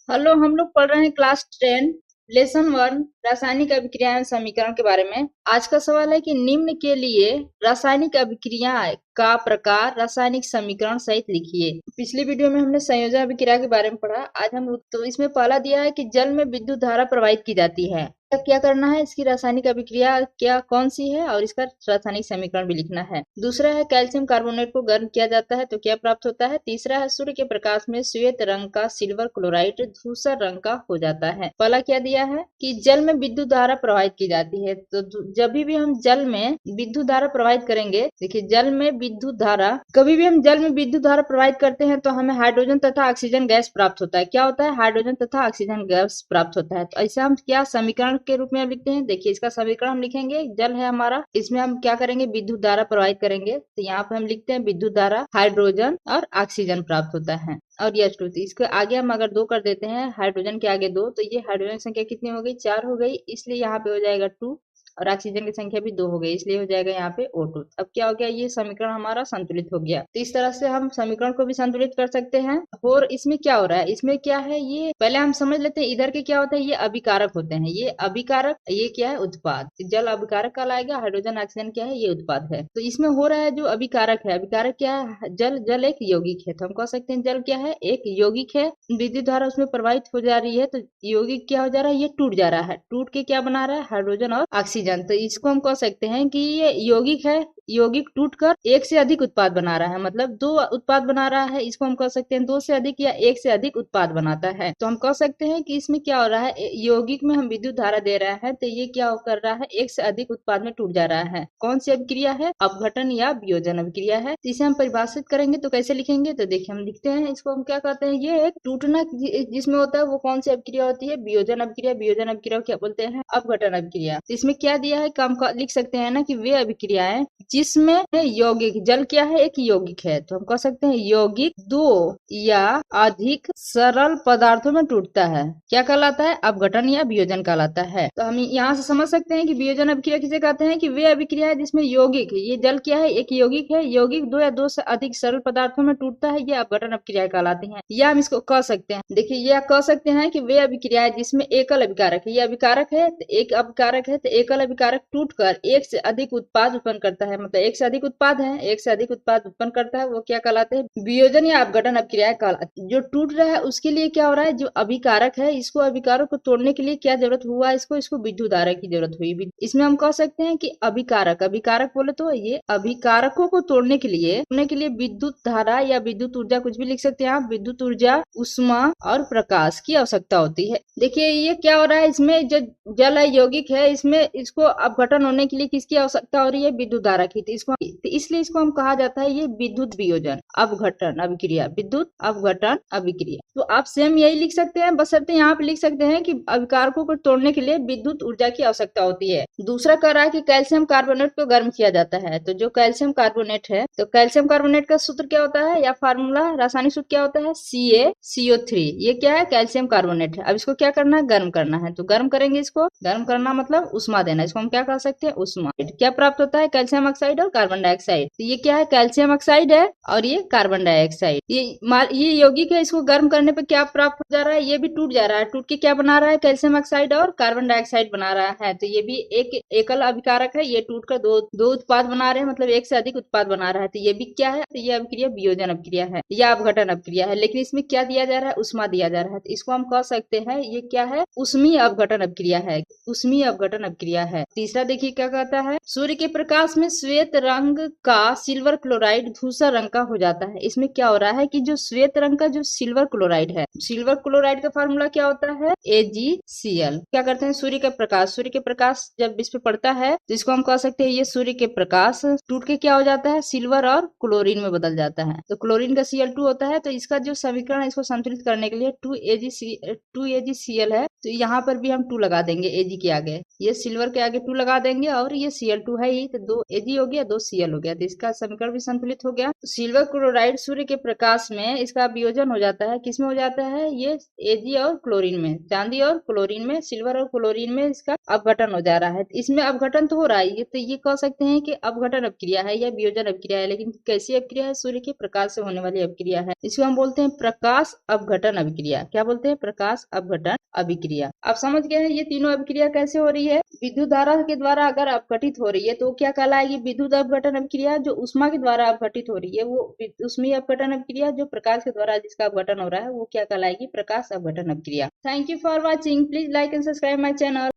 Hello, हम लोग पढ़ रहे हैं क्लास 10 लेसन 1 रासायनिक अभिक्रिया एवं समीकरण के बारे में। आज का सवाल है कि निम्न के लिए रासायनिक अभिक्रिया का प्रकार रासायनिक समीकरण सहित लिखिए। पिछली वीडियो में हमने संयोजन अभिक्रिया के बारे में पढ़ा। आज हम तो इसमें पहला दिया है कि जल में विद्युत धारा प्रवाहित की जाती है। क्या करना है, इसकी रासायनिक अभिक्रिया क्या कौन सी है और इसका रासायनिक समीकरण भी लिखना है। दूसरा है कैल्शियम कार्बोनेट को गर्म किया जाता है तो क्या प्राप्त होता है। तीसरा है सूर्य के प्रकाश में श्वेत रंग का सिल्वर क्लोराइड धूसर रंग का हो जाता है। पहला क्या दिया है कि जल में विद्युत धारा प्रवाहित की जाती है। तो जब भी हम जल में विद्युत धारा प्रवाहित करेंगे, देखिए जल में विद्युत धारा, कभी भी हम जल में विद्युत धारा प्रवाहित करते हैं तो हमें हाइड्रोजन तथा ऑक्सीजन गैस प्राप्त होता है। क्या होता है, हाइड्रोजन तथा ऑक्सीजन गैस प्राप्त होता है। तो ऐसे हम क्या समीकरण के रूप में हम लिखते हैं। देखिए इसका समीकरण हम लिखेंगे, जल है हमारा, इसमें हम क्या करेंगे, विद्युत धारा प्रवाहित करेंगे। तो यहाँ पे हम लिखते हैं विद्युत धारा, हाइड्रोजन और ऑक्सीजन प्राप्त होता है। और यह टू, इसके आगे हम अगर 2 कर देते हैं, हाइड्रोजन के आगे 2, तो ये हाइड्रोजन संख्या कितनी हो गई, 4 हो गई, इसलिए यहाँ पे हो जाएगा 2। और ऑक्सीजन की संख्या भी 2 हो गई, इसलिए हो जाएगा यहाँ पे O2। अब क्या हो गया, ये समीकरण हमारा संतुलित हो गया। तो इस तरह से हम समीकरण को भी संतुलित कर सकते हैं। और इसमें क्या हो रहा है, इसमें क्या है, ये पहले हम समझ लेते हैं इधर के क्या होता है, ये अभिकारक होते हैं। ये अभिकारक, ये क्या है, उत्पाद। जल अभिकारक कहलाएगा, हाइड्रोजन ऑक्सीजन क्या है, ये उत्पाद है। तो इसमें हो रहा है जो अभिकारक है, अभिकारक क्या है, जल एक यौगिक है। तो हम कह सकते हैं जल क्या है, एक यौगिक है। विद्युत धारा उसमें प्रवाहित हो जा रही है तो यौगिक क्या हो जा रहा है, ये टूट जा रहा है। टूट के क्या बना रहा है, हाइड्रोजन और ऑक्सीजन। तो इसको हम कह सकते हैं कि ये यौगिक है, यौगिक टूटकर एक से अधिक उत्पाद बना रहा है, मतलब 2 उत्पाद बना रहा है। इसको हम कह सकते हैं 2 से अधिक या 1 से अधिक उत्पाद बनाता है। तो हम कह सकते हैं कि इसमें क्या हो रहा है, यौगिक में हम विद्युत धारा दे रहे हैं तो ये क्या कर रहा है, 1 से अधिक उत्पाद में टूट जा रहा है। कौन सी अभिक्रिया है, अपघटन या वियोजन अभिक्रिया है। तो इसे हम परिभाषित करेंगे तो कैसे लिखेंगे, तो देखिए हम लिखते हैं, इसको हम क्या कहते हैं, ये एक टूटना जिसमें होता है वो कौन सी अभिक्रिया होती है, वियोजन अभिक्रिया। वियोजन अभिक्रिया क्या बोलते हैं, अपघटन अभिक्रिया। तो इसमें क्या दिया है, हम लिख सकते हैं ना कि वे अभिक्रियाएं जिसमें यौगिक, जल क्या है, एक यौगिक है, तो हम कह सकते हैं यौगिक 2 या अधिक सरल पदार्थों में टूटता है, क्या कहलाता है, अपघटन या वियोजन कहलाता है। तो हम यहाँ से समझ सकते हैं कि वियोजन अभिक्रिया किसे कहते हैं, कि वे अभिक्रिया है जिसमें यौगिक, ये जल क्या है, एक यौगिक है, यौगिक 2 या 2 से अधिक सरल पदार्थों में टूटता है, ये अपघटन अभिक्रिया कहलाती है। या हम इसको कह सकते हैं, देखिए यह कह सकते हैं कि वे अभिक्रिया है जिसमें एकल अभिकारक है, ये अभिकारक है तो एक अभिकारक है, तो एकल अभिकारक टूटकर एक से अधिक उत्पाद उत्पन्न करता है, मतलब एक से अधिक उत्पाद है, एक से अधिक उत्पाद उत्पन्न करता है, वो क्या कहलाते हैं, वियोजन या अपघटन अभिक्रिया कहलाती है। जो टूट रहा है उसके लिए क्या हो रहा है, जो अभिकारक है, इसको अभिकारक को तोड़ने के लिए क्या जरूरत हुआ, इसको विद्युत धारा की जरूरत हुई। इसमें हम कह सकते हैं कि अभिकारक, अभिकारक बोले तो ये अभिकारकों को तोड़ने के लिए विद्युत धारा या विद्युत ऊर्जा, कुछ भी लिख सकते हैं आप, विद्युत ऊर्जा, उष्मा और प्रकाश की आवश्यकता होती है। देखिए ये क्या हो रहा है, इसमें जो जल है, यौगिक है, इसमें इसको अपघटन होने के लिए किसकी आवश्यकता हो रही है, विद्युत धारा की। तो इसलिए इसको हम कहा जाता है ये विद्युत वियोजन अपघटन अभिक्रिया, विद्युत अपघटन अभिक्रिया। तो आप सेम यही लिख सकते हैं, बशर्ते यहाँ पे लिख सकते हैं कि अभिकारकों को तोड़ने के लिए विद्युत ऊर्जा की आवश्यकता होती है। दूसरा कह रहा है कि कैल्शियम कार्बोनेट को गर्म किया जाता है। तो जो कैल्शियम कार्बोनेट है, तो कैल्शियम कार्बोनेट का सूत्र क्या होता है, या फार्मूला, रासायनिक सूत्र क्या होता है, CaCO3। ये क्या है, कैल्शियम कार्बोनेट है। अब इसको क्या करना है, गर्म करना है। तो गर्म करेंगे, इसको गर्म करना मतलब उष्मा देना, इसको हम क्या कह सकते हैं, उष्मा। क्या प्राप्त होता है, कैल्शियम ऑक्साइड और कार्बन डाइऑक्साइड। तो ये क्या है, कैल्शियम ऑक्साइड है और ये कार्बन डाइऑक्साइड। ये यौगिक है, इसको गर्म करने पे क्या प्राप्त हो जा रहा है, ये भी टूट जा रहा है। टूट के क्या बना रहा है, कैल्शियम ऑक्साइड और कार्बन डाइऑक्साइड बना रहा है। तो ये भी एक एकल अभिकारक है, ये टूटकर दो उत्पाद बना रहे हैं, मतलब एक से अधिक उत्पाद बना रहा है। तो ये भी क्या है, तो ये अभिक्रिया वियोजन अभिक्रिया है या अपघटन अभिक्रिया है। लेकिन इसमें क्या दिया जा रहा है, उष्मा दिया जा रहा है। तो इसको हम कह सकते हैं ये क्या है, उष्मीय अपघटन अभिक्रिया है, उष्मीय अपघटन अभिक्रिया है। तीसरा देखिए क्या कहता है, सूर्य के प्रकाश में श्वेत रंग का सिल्वर क्लोराइड धूसर रंग का हो जाता है। इसमें क्या हो रहा है कि जो श्वेत रंग का जो सिल्वर क्लोराइड है, सिल्वर क्लोराइड का फार्मूला क्या होता है, AgCl। क्या करते हैं, सूर्य के प्रकाश जब इस पे पड़ता है तो इसको हम कह सकते हैं ये सूर्य के प्रकाश टूट के क्या हो जाता है, सिल्वर और क्लोरीन में बदल जाता है। तो क्लोरीन का Cl2 होता है। तो इसका जो समीकरण है, इसको संतुलित करने के लिए 2AgCl है। तो यहाँ पर भी हम 2 लगा देंगे, Ag के आगे, ये सिल्वर के आगे 2 लगा देंगे और ये Cl2 है ही, तो 2 Ag Ag हो गया, 2 Cl हो गया, तो इसका समीकरण भी संतुलित हो गया। सिल्वर क्लोराइड सूर्य के प्रकाश में इसका वियोजन हो जाता है, किसमें हो जाता है, ये Ag और क्लोरीन में, चांदी और क्लोरीन में, सिल्वर और क्लोरीन में इसका अपघटन हो जा रहा है। इसमें अपघटन तो हो रहा है, तो ये कह सकते हैं कि अपघटन अपक्रिया है या वियोजन अपक्रिया है, लेकिन कैसी अपक्रिया है, सूर्य के प्रकाश से होने वाली अपक्रिया है। इसको हम बोलते हैं प्रकाश अपघटन अभिक्रिया। क्या बोलते हैं, प्रकाश अपघटन अभिक्रिया। आप समझ गए हैं ये तीनों अभिक्रिया कैसे हो रही है। विद्युत धारा के द्वारा अगर अपघटित हो रही है तो क्या कहलाएगी, विद्युत अपघटन अभिक्रिया। जो उष्मा के द्वारा अपघटित हो रही है वो उष्मीय अपघटन अभिक्रिया। जो प्रकाश के द्वारा जिसका अपघटन हो रहा है वो क्या कहलाएगी, प्रकाश अपघटन अभिक्रिया। Thank you for watching, please like and subscribe my channel.